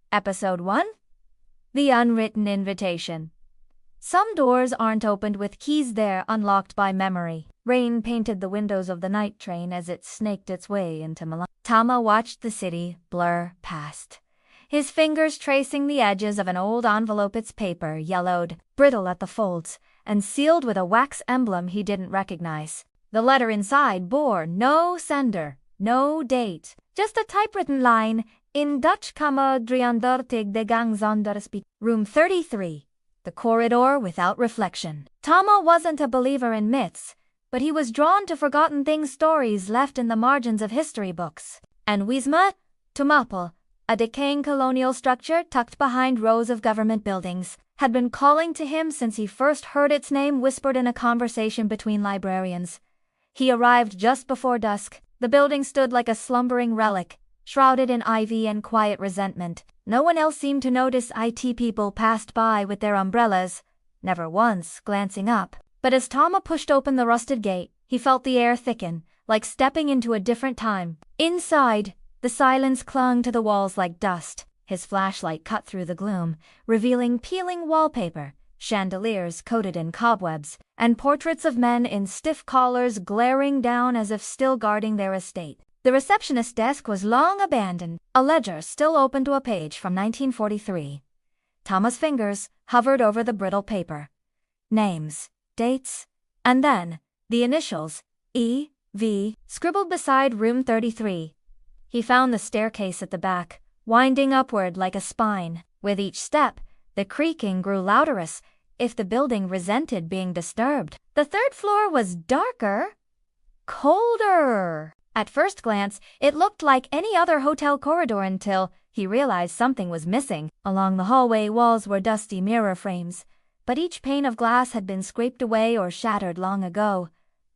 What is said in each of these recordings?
Episode 1: The Unwritten Invitation. Some doors aren't opened with keys, they're unlocked by memory. Rain painted the windows of the night train as it snaked its way into Milan. Tama watched the city blur past, his fingers tracing the edges of an old envelope. Its paper yellowed, brittle at the folds, and sealed with a wax emblem he didn't recognize. The letter inside bore no sender, no date, just a typewritten line in Dutch: Kamer 33 de gang zonder speak. Room 33. The corridor without reflection. Tama wasn't a believer in myths, but he was drawn to forgotten things, stories left in the margins of history books. And Wisma Tumapel, a decaying colonial structure tucked behind rows of government buildings, had been calling to him since he first heard its name whispered in a conversation between librarians. He arrived just before dusk. The building stood like a slumbering relic, shrouded in ivy and quiet resentment. No one else seemed to notice. IT people passed by with their umbrellas, never once glancing up. But as Tama pushed open the rusted gate, he felt the air thicken, like stepping into a different time. Inside, the silence clung to the walls like dust. His flashlight cut through the gloom, revealing peeling wallpaper, chandeliers coated in cobwebs, and portraits of men in stiff collars glaring down as if still guarding their estate. The receptionist's desk was long abandoned, a ledger still open to a page from 1943. Tama's fingers hovered over the brittle paper. Names, dates, and then the initials, E.V., scribbled beside room 33. He found the staircase at the back, winding upward like a spine. With each step, the creaking grew louder as if the building resented being disturbed. The third floor was darker, colder. At first glance, it looked like any other hotel corridor until he realized something was missing. Along the hallway walls were dusty mirror frames, but each pane of glass had been scraped away or shattered long ago.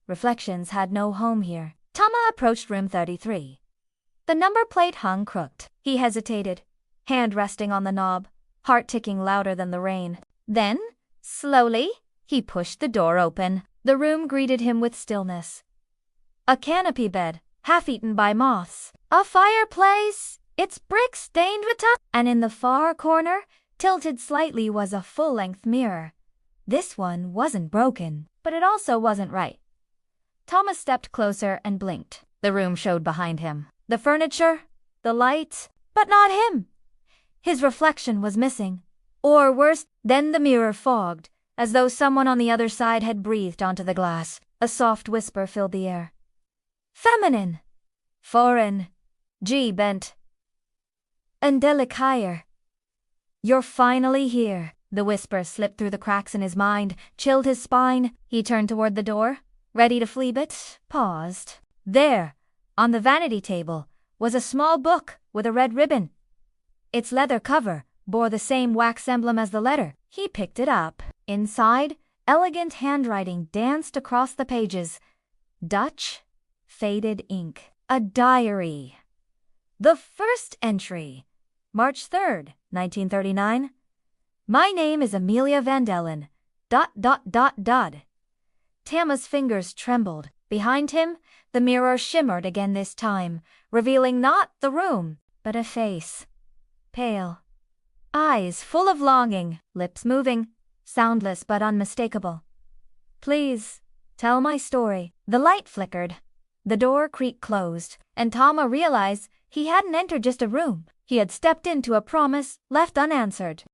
Reflections had no home here. Tama approached room 33. The number plate hung crooked. He hesitated, hand resting on the knob, heart ticking louder than the rain. Then, slowly, he pushed the door open. The room greeted him with stillness. A canopy bed, half-eaten by moths. A fireplace, its bricks stained with dust. And in the far corner, tilted slightly, was a full-length mirror. This one wasn't broken, but it also wasn't right. Thomas stepped closer and blinked. The room showed behind him. The furniture, the light, but not him. His reflection was missing. Or worse, then the mirror fogged, as though someone on the other side had breathed onto the glass. A soft whisper filled the air. Feminine, foreign, G bent, angelic higher. You're finally here. The whisper slipped through the cracks in his mind, chilled his spine. He turned toward the door, ready to flee, but paused. There, on the vanity table, was a small book with a red ribbon. Its leather cover bore the same wax emblem as the letter. He picked it up. Inside, elegant handwriting danced across the pages. Dutch, faded ink. A diary. The first entry. March 3rd, 1939. My name is Amelia Vandellen. ... Tama's fingers trembled. Behind him, the mirror shimmered again, this time, revealing not the room, but a face. Pale. Eyes full of longing, lips moving, soundless but unmistakable. Please, tell my story. The light flickered. The door creaked closed, and Tama realized he hadn't entered just a room. He had stepped into a promise left unanswered.